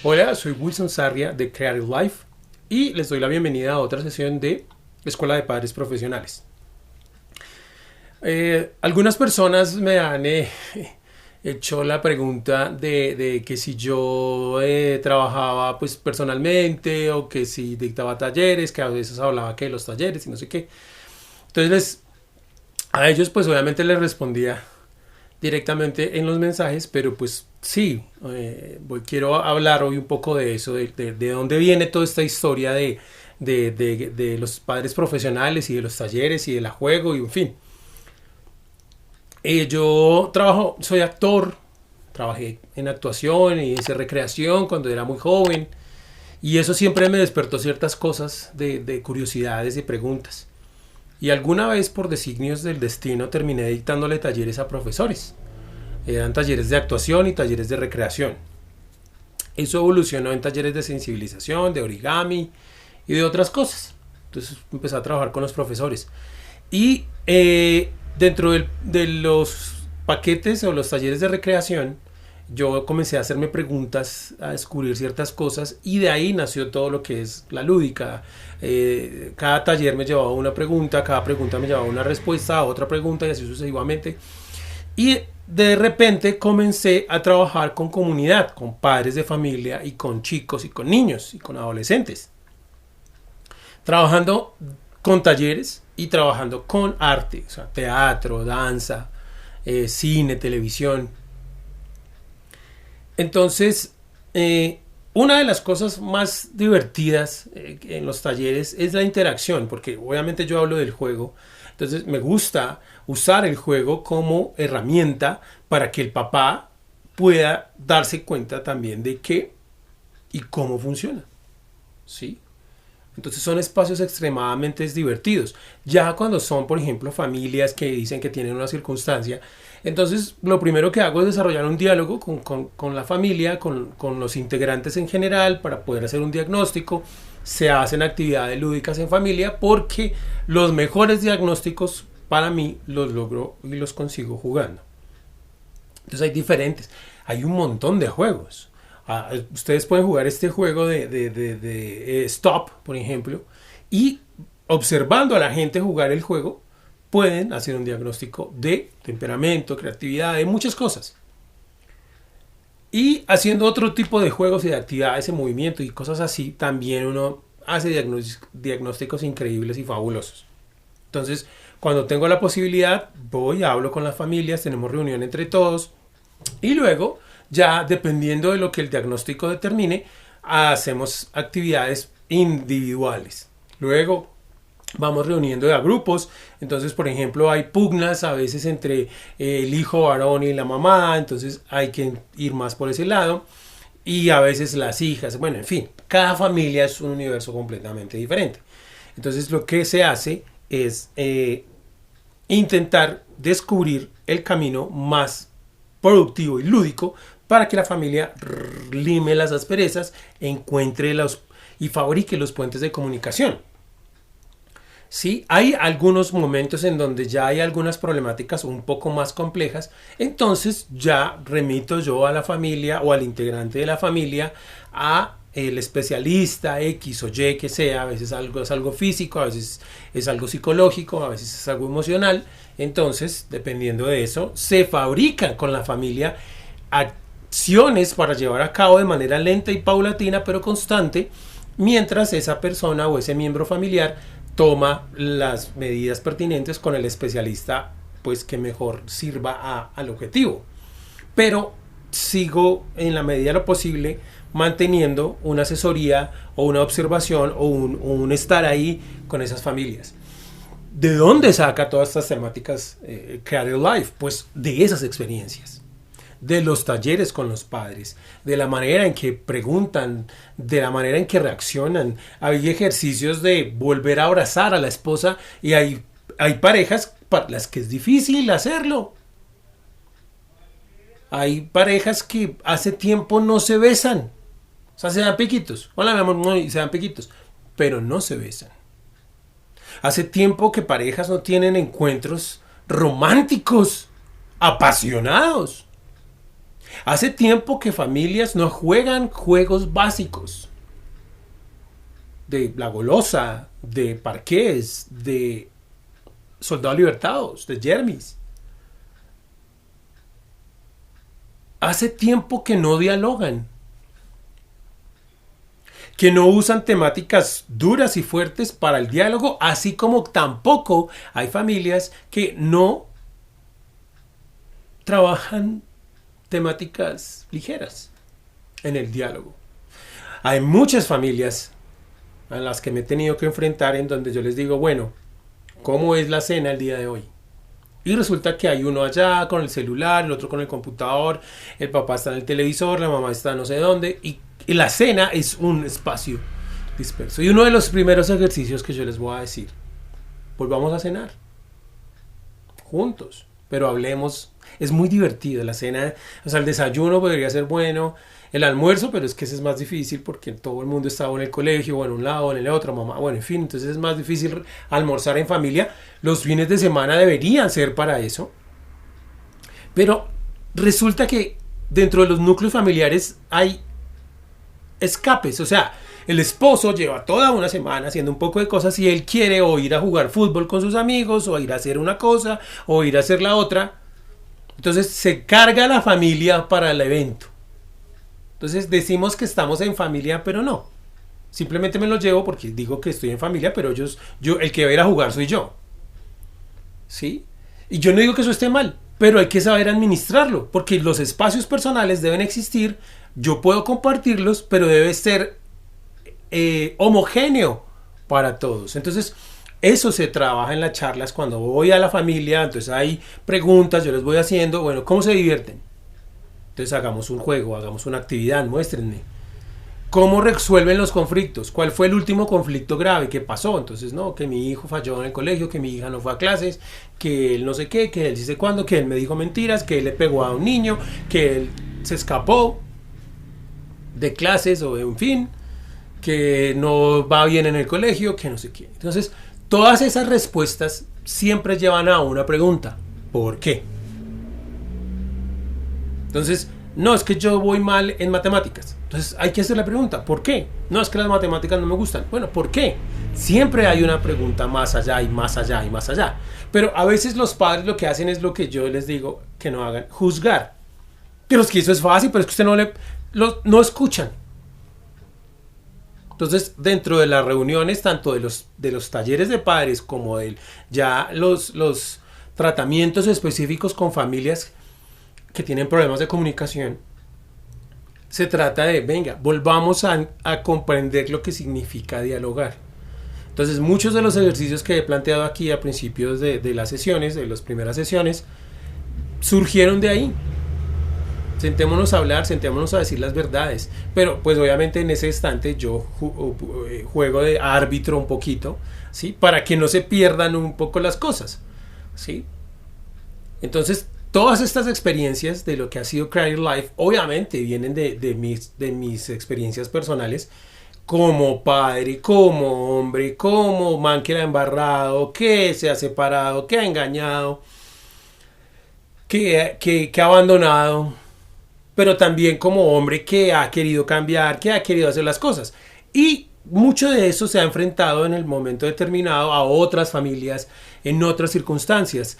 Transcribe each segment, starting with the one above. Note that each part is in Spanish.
Hola, soy Wilson Sarria de Creative Life y les doy la bienvenida a otra sesión de Escuela de Padres Profesionales. Algunas personas me han hecho la pregunta de que si yo trabajaba pues personalmente o que si dictaba talleres, que a veces hablaba que de los talleres y no sé qué. Entonces a ellos pues obviamente les respondía directamente en los mensajes, pero pues sí, quiero hablar hoy un poco de eso, de dónde viene toda esta historia de los padres profesionales y de los talleres y del juego y en fin. Yo trabajo, soy actor, trabajé en actuación y hice recreación cuando era muy joven y eso siempre me despertó ciertas cosas de curiosidades y preguntas. Y alguna vez por designios del destino terminé dictándole talleres a profesores. Eran talleres de actuación y talleres de recreación. Eso evolucionó en talleres de sensibilización, de origami y de otras cosas. Entonces empecé a trabajar con los profesores. Y dentro de los paquetes o los talleres de recreación, yo comencé a hacerme preguntas, a descubrir ciertas cosas y de ahí nació todo lo que es la lúdica. Cada taller me llevaba una pregunta, cada pregunta me llevaba una respuesta a otra pregunta y así sucesivamente. Y de repente comencé a trabajar con comunidad, con padres de familia y con chicos y con niños y con adolescentes. Trabajando con talleres y trabajando con arte, o sea, teatro, danza, cine, televisión. Entonces, una de las cosas más divertidas en los talleres es la interacción, porque obviamente yo hablo del juego, entonces me gusta usar el juego como herramienta para que el papá pueda darse cuenta también de qué y cómo funciona, ¿sí? Entonces son espacios extremadamente divertidos. Ya cuando son, por ejemplo, familias que dicen que tienen una circunstancia, entonces lo primero que hago es desarrollar un diálogo con la familia, con los integrantes en general, para poder hacer un diagnóstico. Se hacen actividades lúdicas en familia porque los mejores diagnósticos para mí los logro y los consigo jugando. Entonces hay diferentes, hay un montón de juegos. Ustedes pueden jugar este juego de Stop, por ejemplo, y observando a la gente jugar el juego, pueden hacer un diagnóstico de temperamento, creatividad, de muchas cosas. Y haciendo otro tipo de juegos y de actividades en movimiento y cosas así, también uno hace diagnósticos increíbles y fabulosos. Entonces, cuando tengo la posibilidad, voy, hablo con las familias, tenemos reunión entre todos y luego, ya dependiendo de lo que el diagnóstico determine, hacemos actividades individuales. Luego vamos reuniendo a grupos. Entonces, por ejemplo, hay pugnas a veces entre el hijo varón y la mamá, entonces hay que ir más por ese lado. Y a veces las hijas, bueno, en fin, cada familia es un universo completamente diferente. Entonces, lo que se hace es intentar descubrir el camino más productivo y lúdico para que la familia lime las asperezas, encuentre los y fabrique los puentes de comunicación. Sí, hay algunos momentos en donde ya hay algunas problemáticas un poco más complejas, entonces ya remito yo a la familia o al integrante de la familia a el especialista X o Y que sea, a veces algo es algo físico, a veces es algo psicológico, a veces es algo emocional, entonces dependiendo de eso se fabrican con la familia acciones para llevar a cabo de manera lenta y paulatina pero constante mientras esa persona o ese miembro familiar toma las medidas pertinentes con el especialista pues que mejor sirva al objetivo, pero sigo en la medida de lo posible manteniendo una asesoría o una observación o un estar ahí con esas familias. ¿De dónde saca todas estas temáticas Creative Life? Pues de esas experiencias, de los talleres con los padres, de la manera en que preguntan, de la manera en que reaccionan. Hay ejercicios de volver a abrazar a la esposa y hay parejas para las que es difícil hacerlo. Hay parejas que hace tiempo no se besan. O sea, se dan piquitos. Hola, mi amor, no, y se dan piquitos. Pero no se besan. Hace tiempo que parejas no tienen encuentros románticos, apasionados. Hace tiempo que familias no juegan juegos básicos de la golosa, de parqués, de soldados libertados, de Jermis. Hace tiempo que no dialogan, que no usan temáticas duras y fuertes para el diálogo, así como tampoco hay familias que no trabajan temáticas ligeras en el diálogo. Hay muchas familias a las que me he tenido que enfrentar en donde yo les digo, bueno, ¿cómo es la cena el día de hoy? Y resulta que hay uno allá con el celular, el otro con el computador, el papá está en el televisor, la mamá está no sé dónde, y la cena es un espacio disperso. Y uno de los primeros ejercicios que yo les voy a decir, volvamos a cenar juntos, pero hablemos. Es muy divertido la cena, o sea, el desayuno podría ser bueno, el almuerzo, pero es que ese es más difícil porque todo el mundo está o en el colegio, o en un lado, o en el otro, mamá, bueno, en fin, entonces es más difícil almorzar en familia. Los fines de semana deberían ser para eso, pero resulta que dentro de los núcleos familiares hay escapes, o sea, el esposo lleva toda una semana haciendo un poco de cosas y él quiere o ir a jugar fútbol con sus amigos, o ir a hacer una cosa, o ir a hacer la otra. Entonces se carga la familia para el evento. Entonces decimos que estamos en familia, pero no. Simplemente me lo llevo porque digo que estoy en familia, pero el que va a ir a jugar soy yo. ¿Sí? Y yo no digo que eso esté mal, pero hay que saber administrarlo, porque los espacios personales deben existir, yo puedo compartirlos, pero debe ser homogéneo para todos. Entonces, eso se trabaja en las charlas cuando voy a la familia, entonces hay preguntas, yo les voy haciendo, bueno, ¿cómo se divierten? Entonces hagamos un juego, hagamos una actividad, muéstrenme. ¿Cómo resuelven los conflictos? ¿Cuál fue el último conflicto grave? ¿Qué pasó? Entonces, no, que mi hijo falló en el colegio, que mi hija no fue a clases, que él no sé qué, que él sí sé cuándo, que él me dijo mentiras, que él le pegó a un niño, que él se escapó de clases o en fin, que no va bien en el colegio, que no sé qué. Entonces, todas esas respuestas siempre llevan a una pregunta. ¿Por qué? Entonces, no, es que yo voy mal en matemáticas. Entonces hay que hacer la pregunta, ¿por qué? No, es que las matemáticas no me gustan. Bueno, ¿por qué? Siempre hay una pregunta más allá y más allá y más allá. Pero a veces los padres lo que hacen es lo que yo les digo que no hagan, juzgar. Pero es que eso es fácil, pero es que usted no escuchan. Entonces, dentro de las reuniones, tanto de los talleres de padres como de ya los tratamientos específicos con familias que tienen problemas de comunicación, se trata de, venga, volvamos a comprender lo que significa dialogar. Entonces, muchos de los ejercicios que he planteado aquí a principios de las sesiones, de las primeras sesiones, surgieron de ahí. Sentémonos a hablar, sentémonos a decir las verdades. Pero, pues obviamente en ese instante yo juego de árbitro un poquito, ¿sí? Para que no se pierdan un poco las cosas, ¿sí? Entonces, todas estas experiencias de lo que ha sido Creative Life, obviamente vienen de mis experiencias personales como padre, como hombre, como man que la ha embarrado, que se ha separado, que ha engañado, que ha abandonado, pero también como hombre que ha querido cambiar, que ha querido hacer las cosas. Y mucho de eso se ha enfrentado en el momento determinado a otras familias, en otras circunstancias.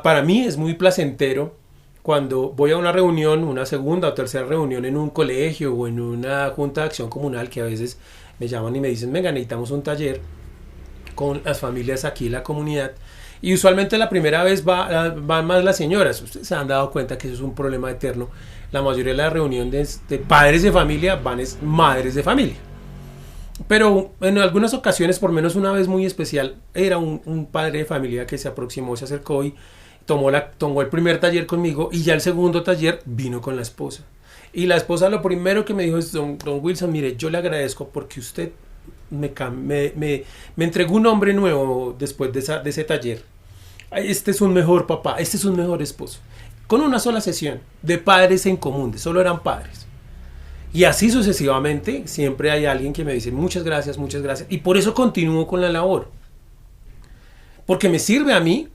Para mí es muy placentero cuando voy a una reunión, una segunda o tercera reunión en un colegio o en una junta de acción comunal, que a veces me llaman y me dicen, venga, necesitamos un taller con las familias aquí en la comunidad. Y usualmente la primera vez van más las señoras. Ustedes se han dado cuenta que eso es un problema eterno. La mayoría de las reuniones de padres de familia van es madres de familia. Pero en algunas ocasiones, por menos una vez muy especial, era un padre de familia que se aproximó, se acercó y tomó el primer taller conmigo, y ya el segundo taller vino con la esposa. Y la esposa lo primero que me dijo es, don Wilson, mire, yo le agradezco porque usted me entregó un hombre nuevo después de ese taller. Este es un mejor papá, este es un mejor esposo. Con una sola sesión de padres en común, de solo eran padres. Y así sucesivamente, siempre hay alguien que me dice muchas gracias, y por eso continúo con la labor. Porque me sirve a mí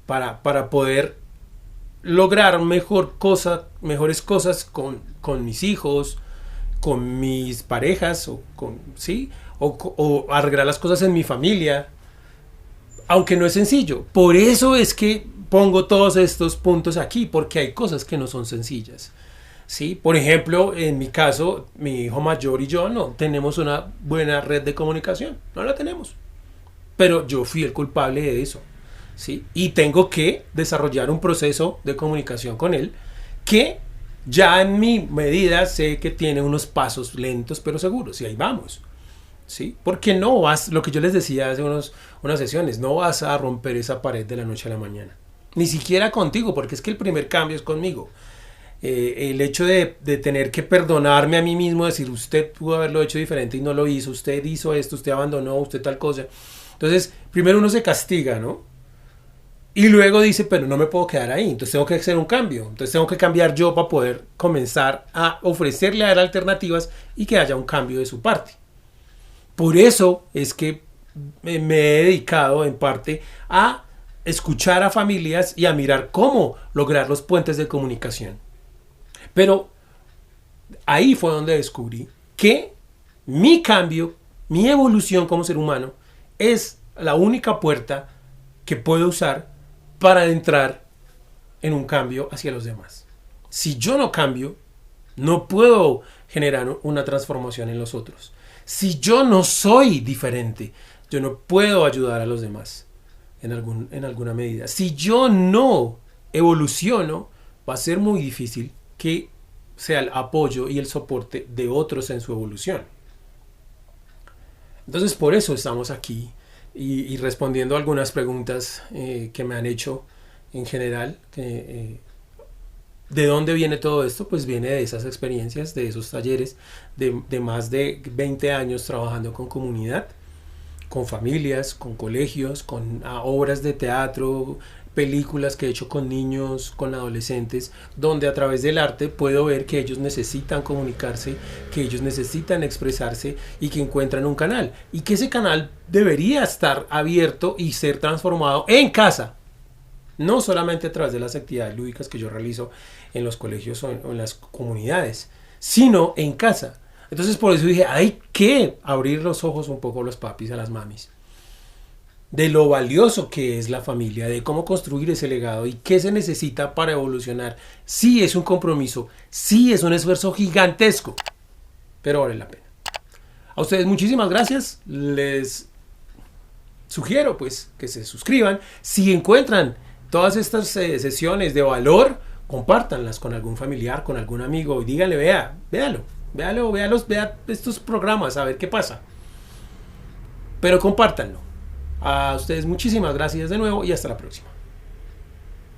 para poder lograr mejores cosas con mis hijos, con mis parejas, ¿sí? O arreglar las cosas en mi familia, aunque no es sencillo. Por eso es que pongo todos estos puntos aquí, porque hay cosas que no son sencillas. ¿Sí? Por ejemplo, en mi caso, mi hijo mayor y yo no tenemos una buena red de comunicación, no la tenemos. Pero yo fui el culpable de eso. ¿Sí? Y tengo que desarrollar un proceso de comunicación con él que ya en mi medida sé que tiene unos pasos lentos pero seguros, y ahí vamos. ¿Sí? Porque no vas, lo que yo les decía hace unas sesiones, no vas a romper esa pared de la noche a la mañana. Ni siquiera contigo, porque es que el primer cambio es conmigo. El hecho de tener que perdonarme a mí mismo, decir, usted pudo haberlo hecho diferente y no lo hizo, usted hizo esto, usted abandonó, usted tal cosa. Entonces, primero uno se castiga, ¿no? Y luego dice, pero no me puedo quedar ahí, entonces tengo que hacer un cambio, entonces tengo que cambiar yo para poder comenzar a ofrecerle a él alternativas y que haya un cambio de su parte. Por eso es que me he dedicado en parte a escuchar a familias y a mirar cómo lograr los puentes de comunicación. Pero ahí fue donde descubrí que mi cambio, mi evolución como ser humano, es la única puerta que puedo usar para entrar en un cambio hacia los demás. Si yo no cambio, no puedo generar una transformación en los otros. Si yo no soy diferente, yo no puedo ayudar a los demás en alguna medida. Si yo no evoluciono, va a ser muy difícil que sea el apoyo y el soporte de otros en su evolución. Entonces, por eso estamos aquí y respondiendo a algunas preguntas que me han hecho en general. ¿De dónde viene todo esto? Pues viene de esas experiencias, de esos talleres, de más de 20 años trabajando con comunidad, con familias, con colegios, con obras de teatro, películas que he hecho con niños, con adolescentes, donde a través del arte puedo ver que ellos necesitan comunicarse, que ellos necesitan expresarse y que encuentran un canal. Y que ese canal debería estar abierto y ser transformado en casa. No solamente a través de las actividades lúdicas que yo realizo en los colegios o en las comunidades, sino en casa. Entonces por eso dije, hay que abrir los ojos un poco a los papis, a las mamis, de lo valioso que es la familia, de cómo construir ese legado y qué se necesita para evolucionar. Sí es un compromiso, sí es un esfuerzo gigantesco, pero vale la pena. A ustedes muchísimas gracias. Les sugiero pues que se suscriban. Si encuentran todas estas sesiones de valor, compártanlas con algún familiar, con algún amigo y díganle, vea estos programas, a ver qué pasa. Pero compártanlo. A ustedes muchísimas gracias de nuevo y hasta la próxima.